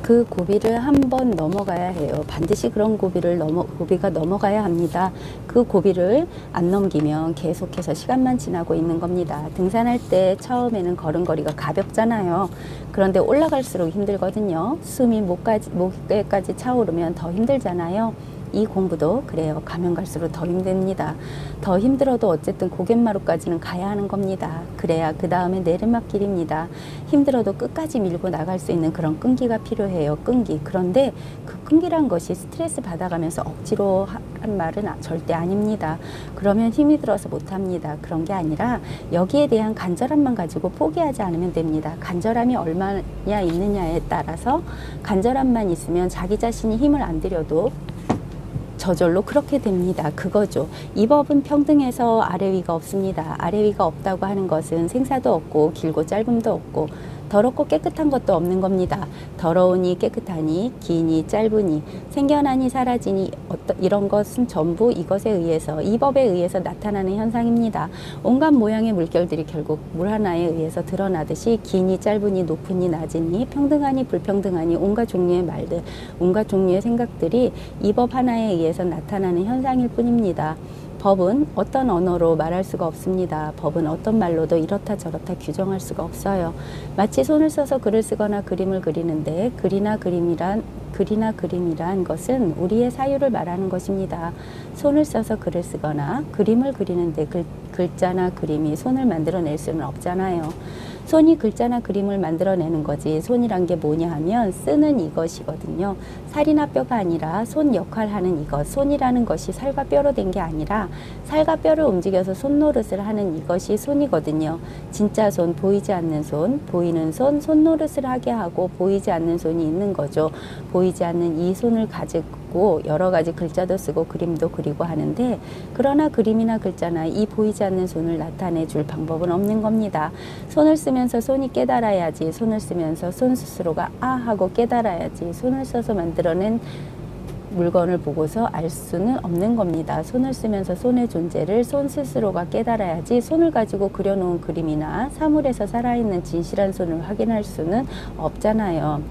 그 고비를 한번 넘어가야 해요. 반드시 그런 고비가 넘어가야 합니다. 그 고비를 안 넘기면 계속해서 시간만 지나고 있는 겁니다. 등산할 때 처음에는 걸음걸이가 가볍잖아요. 그런데 올라갈수록 힘들거든요. 숨이 목에까지 차오르면 더 힘들잖아요. 이 공부도 그래요. 가면 갈수록 더 힘듭니다. 더 힘들어도 어쨌든 고갯마루까지는 가야 하는 겁니다. 그래야 그 다음에 내리막길입니다. 힘들어도 끝까지 밀고 나갈 수 있는 그런 끈기가 필요해요. 끈기. 그런데 그 끈기란 것이 스트레스 받아가면서 억지로 한 말은 절대 아닙니다. 그러면 힘이 들어서 못합니다. 그런 게 아니라 여기에 대한 간절함만 가지고 포기하지 않으면 됩니다. 간절함이 얼마나 있느냐에 따라서, 간절함만 있으면 자기 자신이 힘을 안 들여도 저절로 그렇게 됩니다. 그거죠. 이 법은 평등해서 아래 위가 없습니다. 아래 위가 없다고 하는 것은 생사도 없고 길고 짧음도 없고 더럽고 깨끗한 것도 없는 겁니다. 더러우니 깨끗하니 기니 짧으니 생겨나니 사라지니 이런 것은 전부 이것에 의해서 이 법에 의해서 나타나는 현상입니다. 온갖 모양의 물결들이 결국 물 하나에 의해서 드러나듯이 기니 짧으니 높으니 낮으니 평등하니 불평등하니 온갖 종류의 말들 온갖 종류의 생각들이 이 법 하나에 의해서 나타나는 현상일 뿐입니다. 법은 어떤 언어로 말할 수가 없습니다. 법은 어떤 말로도 이렇다 저렇다 규정할 수가 없어요. 마치 손을 써서 글을 쓰거나 그림을 그리는데 글이나 그림이란 것은 우리의 사유를 말하는 것입니다. 손을 써서 글을 쓰거나 그림을 그리는데 글자나 그림이 손을 만들어낼 수는 없잖아요. 손이 글자나 그림을 만들어내는 거지 손이란 게 뭐냐 하면 쓰는 이것이거든요. 살이나 뼈가 아니라 손 역할하는 이것. 손이라는 것이 살과 뼈로 된 게 아니라 살과 뼈를 움직여서 손노릇을 하는 이것이 손이거든요. 진짜 손, 보이지 않는 손, 보이는 손, 손노릇을 하게 하고 보이지 않는 손이 있는 거죠. 보이지 않는 이 손을 가지고 여러 가지 글자도 쓰고 그림도 그리고 하는데 그러나 그림이나 글자나 이 보이지 않는 손을 나타내 줄 방법은 없는 겁니다. 손을 쓰면서 손이 깨달아야지 손을 쓰면서 손 스스로가 아 하고 깨달아야지 손을 써서 만들어낸 물건을 보고서 알 수는 없는 겁니다. 손을 쓰면서 손의 존재를 손 스스로가 깨달아야지 손을 가지고 그려놓은 그림이나 사물에서 살아있는 진실한 손을 확인할 수는 없잖아요.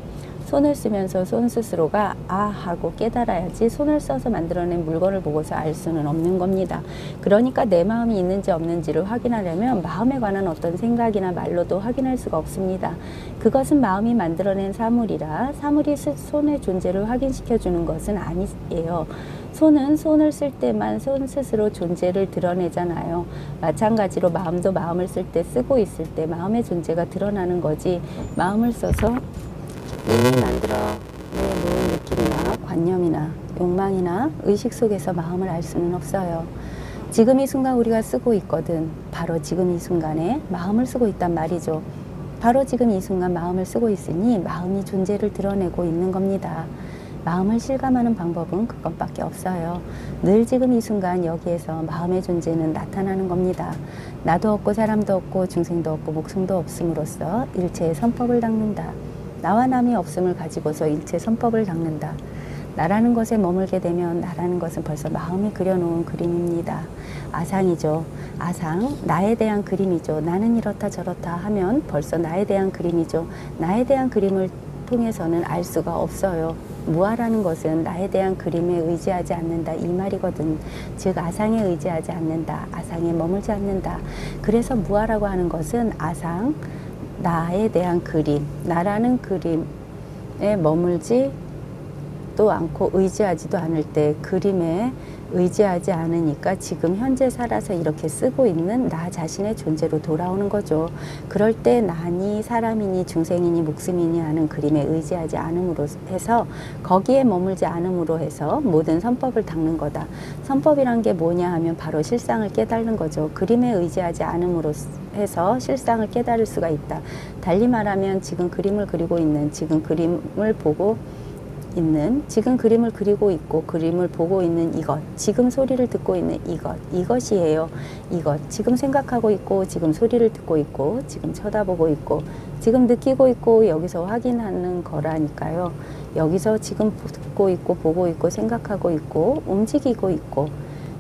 손을 쓰면서 손 스스로가 아 하고 깨달아야지 손을 써서 만들어낸 물건을 보고서 알 수는 없는 겁니다. 그러니까 내 마음이 있는지 없는지를 확인하려면 마음에 관한 어떤 생각이나 말로도 확인할 수가 없습니다. 그것은 마음이 만들어낸 사물이라 사물이 손의 존재를 확인시켜 주는 것은 아니에요. 손은 손을 쓸 때만 손 스스로 존재를 드러내잖아요. 마찬가지로 마음도 마음을 쓸 때 쓰고 있을 때 마음의 존재가 드러나는 거지 마음을 써서 이미 만들어 놓은 느낌이나 관념이나 욕망이나 의식 속에서 마음을 알 수는 없어요. 지금 이 순간 우리가 쓰고 있거든. 바로 지금 이 순간에 마음을 쓰고 있단 말이죠. 바로 지금 이 순간 마음을 쓰고 있으니 마음이 존재를 드러내고 있는 겁니다. 마음을 실감하는 방법은 그것밖에 없어요. 늘 지금 이 순간 여기에서 마음의 존재는 나타나는 겁니다. 나도 없고 사람도 없고 중생도 없고 목숨도 없음으로써 일체의 선법을 닦는다. 나와 남이 없음을 가지고서 일체 선법을 닦는다. 나라는 것에 머물게 되면 나라는 것은 벌써 마음이 그려놓은 그림입니다. 아상이죠. 아상, 나에 대한 그림이죠. 나는 이렇다 저렇다 하면 벌써 나에 대한 그림이죠. 나에 대한 그림을 통해서는 알 수가 없어요. 무아라는 것은 나에 대한 그림에 의지하지 않는다 이 말이거든. 즉 아상에 의지하지 않는다. 아상에 머물지 않는다. 그래서 무아라고 하는 것은 아상, 나에 대한 그림, 나라는 그림에 머물지 또 않고 의지하지도 않을 때 그림에 의지하지 않으니까 지금 현재 살아서 이렇게 쓰고 있는 나 자신의 존재로 돌아오는 거죠. 그럴 때 나니 사람이니 중생이니 목숨이니 하는 그림에 의지하지 않음으로 해서 거기에 머물지 않음으로 해서 모든 선법을 닦는 거다. 선법이란 게 뭐냐 하면 바로 실상을 깨달는 거죠. 그림에 의지하지 않음으로 해서 실상을 깨달을 수가 있다. 달리 말하면 지금 그림을 그리고 있는 지금 그림을 보고 있는 지금 그림을 그리고 있고 그림을 보고 있는 이것 지금 소리를 듣고 있는 이것이에요. 이것 지금 생각하고 있고 지금 소리를 듣고 있고 지금 쳐다보고 있고 지금 느끼고 있고 여기서 확인하는 거라니까요. 여기서 지금 듣고 있고 보고 있고 생각하고 있고 움직이고 있고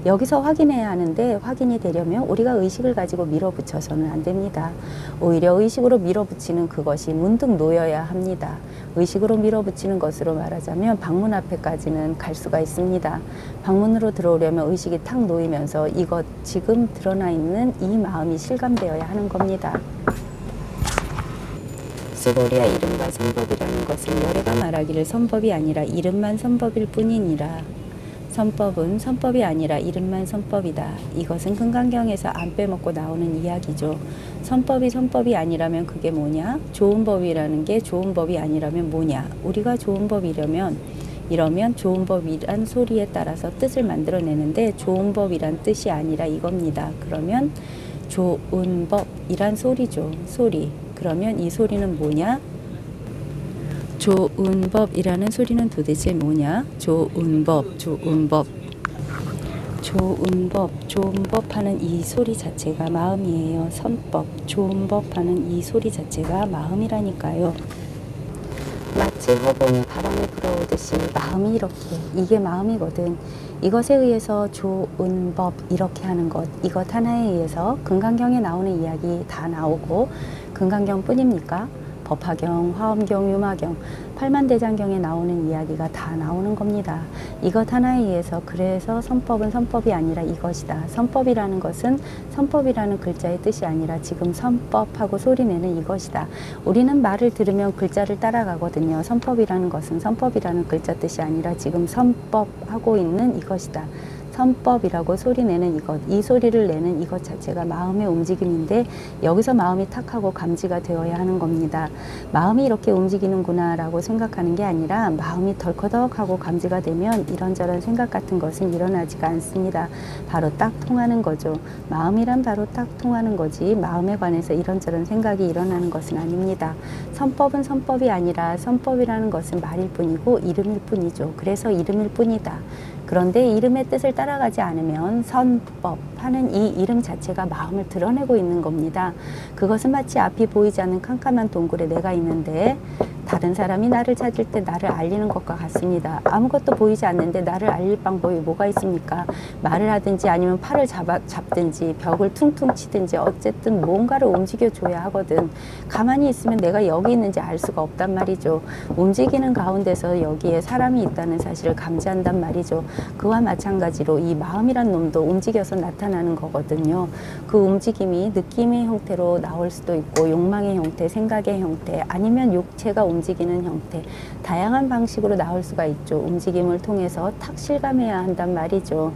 여기서 확인해야 하는데 확인이 되려면 우리가 의식을 가지고 밀어붙여서는 안 됩니다. 오히려 의식으로 밀어붙이는 그것이 문득 놓여야 합니다. 의식으로 밀어붙이는 것으로 말하자면 방문 앞에까지는 갈 수가 있습니다. 방문으로 들어오려면 의식이 탁 놓이면서 이것 지금 드러나 있는 이 마음이 실감되어야 하는 겁니다. 스고리아 이름과 선법이라는 것은 열애가 말하기를 선법이 아니라 이름만 선법일 뿐이니라. 선법은 선법이 아니라 이름만 선법이다. 이것은 금강경에서 안 빼먹고 나오는 이야기죠. 선법이 선법이 아니라면 그게 뭐냐? 좋은 법이라는 게 좋은 법이 아니라면 뭐냐? 우리가 좋은 법이라면 이러면 좋은 법이란 소리에 따라서 뜻을 만들어내는데 좋은 법이란 뜻이 아니라 이겁니다. 그러면 좋은 법이란 소리죠. 소리. 그러면 이 소리는 뭐냐? 좋은 법이라는 소리는 도대체 뭐냐? 좋은 법, 좋은 법. 좋은 법 하는 이 소리 자체가 마음이에요. 선법, 좋은 법 하는 이 소리 자체가 마음이라니까요. 마치 허공에 바람이 불어오듯이 마음이 이렇게, 이게 마음이거든. 이것에 의해서 좋은 법 이렇게 하는 것, 이것 하나에 의해서 금강경에 나오는 이야기 다 나오고, 금강경 뿐입니까? 법화경, 화엄경, 유마경, 팔만대장경에 나오는 이야기가 다 나오는 겁니다. 이것 하나에 의해서, 그래서 선법은 선법이 아니라 이것이다. 선법이라는 것은 선법이라는 글자의 뜻이 아니라 지금 선법하고 소리내는 이것이다. 우리는 말을 들으면 글자를 따라가거든요. 선법이라는 것은 선법이라는 글자 뜻이 아니라 지금 선법하고 있는 이것이다. 선법이라고 소리내는 이것, 이 소리를 내는 이것 자체가 마음의 움직임인데, 여기서 마음이 탁하고 감지가 되어야 하는 겁니다. 마음이 이렇게 움직이는구나 라고 생각하는 게 아니라, 마음이 덜커덕하고 감지가 되면 이런저런 생각 같은 것은 일어나지가 않습니다. 바로 딱 통하는 거죠. 마음이란 바로 딱 통하는 거지, 마음에 관해서 이런저런 생각이 일어나는 것은 아닙니다. 선법은 선법이 아니라, 선법이라는 것은 말일 뿐이고 이름일 뿐이죠. 그래서 이름일 뿐이다. 그런데 이름의 뜻을 따라가지 않으면 선법 하는 이 이름 자체가 마음을 드러내고 있는 겁니다. 그것은 마치 앞이 보이지 않는 캄캄한 동굴에 내가 있는데, 다른 사람이 나를 찾을 때 나를 알리는 것과 같습니다. 아무것도 보이지 않는데 나를 알릴 방법이 뭐가 있습니까? 말을 하든지 아니면 팔을 잡든지 벽을 퉁퉁 치든지 어쨌든 뭔가를 움직여줘야 하거든. 가만히 있으면 내가 여기 있는지 알 수가 없단 말이죠. 움직이는 가운데서 여기에 사람이 있다는 사실을 감지한단 말이죠. 그와 마찬가지로 이 마음이란 놈도 움직여서 나타나는 거거든요. 그 움직임이 느낌의 형태로 나올 수도 있고, 욕망의 형태, 생각의 형태, 아니면 육체가 움직이는 형태, 다양한 방식으로 나올 수가 있죠. 움직임을 통해서 탁 실감해야 한단 말이죠.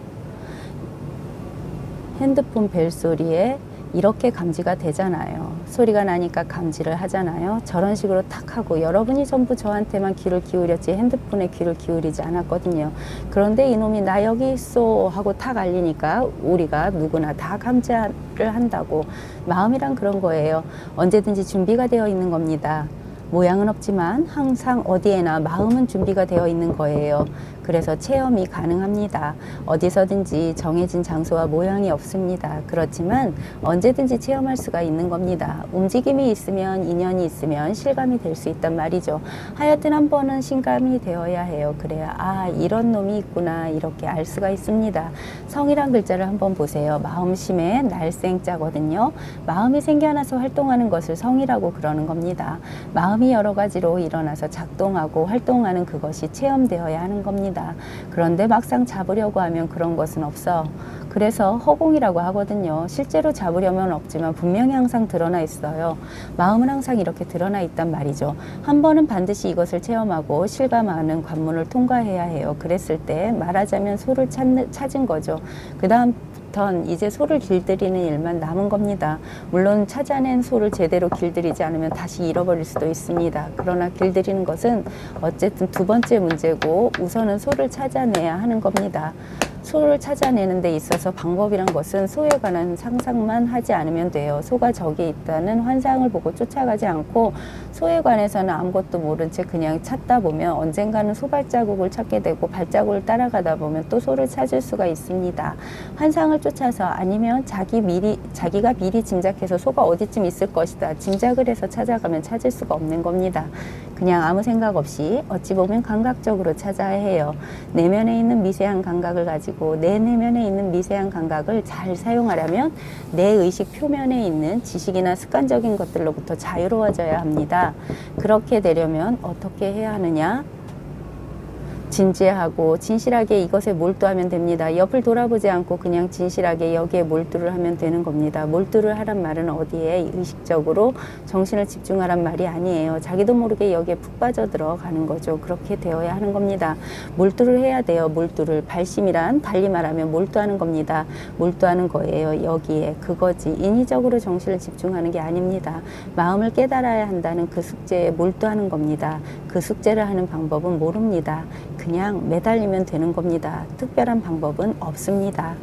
핸드폰 벨소리에 이렇게 감지가 되잖아요. 소리가 나니까 감지를 하잖아요. 저런 식으로 탁 하고, 여러분이 전부 저한테만 귀를 기울였지 핸드폰에 귀를 기울이지 않았거든요. 그런데 이놈이 나 여기 있어 하고 탁 알리니까 우리가 누구나 다 감지를 한다고. 마음이란 그런 거예요. 언제든지 준비가 되어 있는 겁니다. 모양은 없지만 항상 어디에나 마음은 준비가 되어 있는 거예요. 그래서 체험이 가능합니다. 어디서든지 정해진 장소와 모양이 없습니다. 그렇지만 언제든지 체험할 수가 있는 겁니다. 움직임이 있으면, 인연이 있으면 실감이 될 수 있단 말이죠. 하여튼 한 번은 실감이 되어야 해요. 그래야 아, 이런 놈이 있구나, 이렇게 알 수가 있습니다. 성이란 글자를 한번 보세요. 마음심의 날생자거든요. 마음이 생겨나서 활동하는 것을 성이라고 그러는 겁니다. 마음이 여러 가지로 일어나서 작동하고 활동하는 그것이 체험되어야 하는 겁니다. 그런데 막상 잡으려고 하면 그런 것은 없어. 그래서 허공이라고 하거든요. 실제로 잡으려면 없지만 분명히 항상 드러나 있어요. 마음은 항상 이렇게 드러나 있단 말이죠. 한 번은 반드시 이것을 체험하고 실감하는 관문을 통과해야 해요. 그랬을 때 말하자면 소를 찾은 거죠. 그 다음 이제 소를 길들이는 일만 남은 겁니다. 물론 찾아낸 소를 제대로 길들이지 않으면 다시 잃어버릴 수도 있습니다. 그러나 길들이는 것은 어쨌든 두 번째 문제고, 우선은 소를 찾아내야 하는 겁니다. 소를 찾아내는 데 있어서 방법이란 것은 소에 관한 상상만 하지 않으면 돼요. 소가 저기 있다는 환상을 보고 쫓아가지 않고, 소에 관해서는 아무것도 모른 채 그냥 찾다 보면 언젠가는 소 발자국을 찾게 되고, 발자국을 따라가다 보면 또 소를 찾을 수가 있습니다. 환상을 쫓아서, 아니면 자기가 미리 짐작해서 소가 어디쯤 있을 것이다 짐작을 해서 찾아가면 찾을 수가 없는 겁니다. 그냥 아무 생각 없이 어찌 보면 감각적으로 찾아야 해요. 내면에 있는 미세한 감각을 가지고 내 내면에 있는 미세한 감각을 잘 사용하려면 내 의식 표면에 있는 지식이나 습관적인 것들로부터 자유로워져야 합니다. 그렇게 되려면 어떻게 해야 하느냐? 진지하고 진실하게 이것에 몰두하면 됩니다. 옆을 돌아보지 않고 그냥 진실하게 여기에 몰두를 하면 되는 겁니다. 몰두를 하란 말은 어디에 의식적으로 정신을 집중하란 말이 아니에요. 자기도 모르게 여기에 푹 빠져 들어가는 거죠. 그렇게 되어야 하는 겁니다. 몰두를 해야 돼요. 몰두를. 발심이란 달리 말하면 몰두하는 겁니다. 몰두하는 거예요. 여기에. 그거지. 인위적으로 정신을 집중하는 게 아닙니다. 마음을 깨달아야 한다는 그 숙제에 몰두하는 겁니다. 그 숙제를 하는 방법은 모릅니다. 그냥 매달리면 되는 겁니다. 특별한 방법은 없습니다.